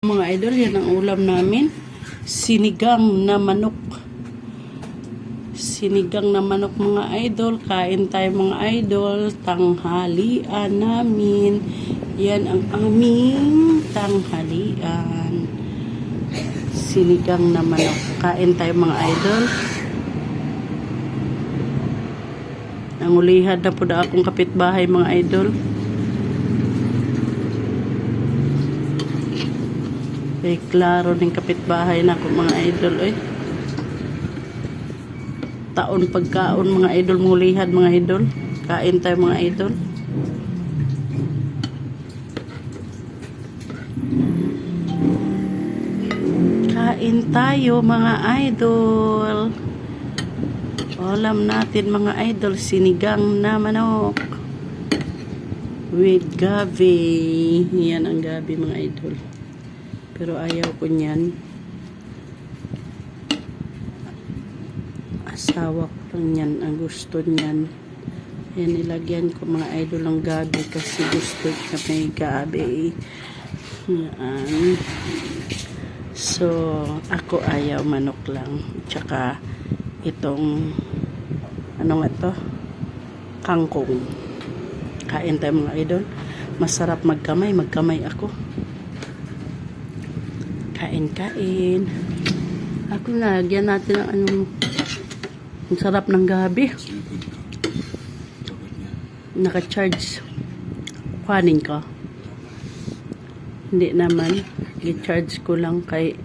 Mga idol, yan ang ulam namin. Sinigang na manok. Sinigang na manok mga idol. Kain tayo mga idol. Tanghalian namin. Yan ang aming tanghalian. Sinigang na manok. Kain tayo mga idol. Nangulihan na po na akong kapitbahay mga idol. Eh, klaro ng kapitbahay na ako mga idol. Taon pagkaon mga idol, mulihan mga idol. Kain tayo mga idol. Kain tayo mga idol. Ulam natin mga idol, sinigang na manok with gabi. Yan ang gabi mga idol. Pero ayaw ko niyan. Asawa ko lang yan. Ang gusto niyan. Yan, nilagyan ko mga idol ng gabi kasi gusto niya may gabi. Yan. So, ako ayaw manok lang. Tsaka, itong ano nga to? Kangkong. Kain tayo mga idol. Masarap magkamay. Magkamay ako. Kain. Ako na, lagyan natin ang anong ang sarap ng gabi. Naka-charge. Kuhanin ko. Hindi naman. I-charge ko lang kay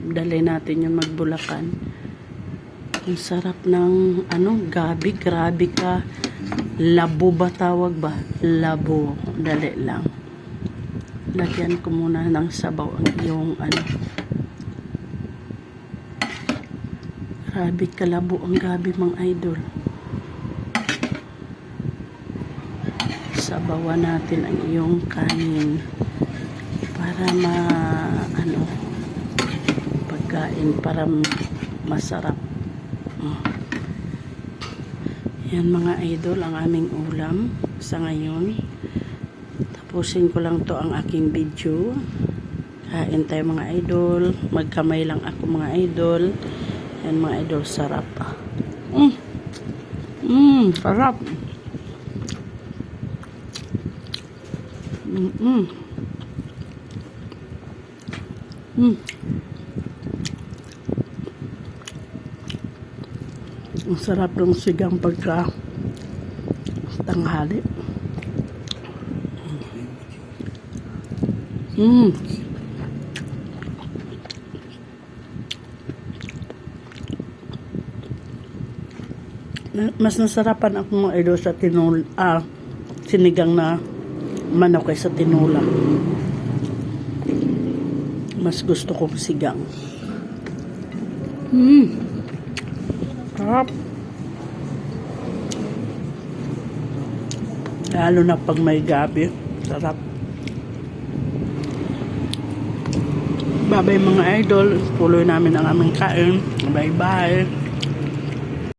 dali natin yung magbulakan. Ang sarap ng gabi. Grabe ka. Labo ba tawag ba? Labo. Dali lang. Lagyan ko muna ng sabaw yung grabe kalabo ang gabi mga idol. Sabawan natin ang iyong kanin para pagkain para masarap. Yan mga idol ang aming ulam sa ngayon. Tapusin ko lang to ang aking video. Kain tayo mga idol. Magkamay lang ako mga idol. Yan mga idol, sarap. Sarap. Ang sarap ng sigang pagka tanghali. Mas nasarapan ako mga idol sa sinigang na manok kaysa tinula. Mas gusto kong sigang. Sarap. Lalo na pag may gabi. Sarap. Bye-bye mga idol. Tuloy namin ang aming kain. Bye-bye.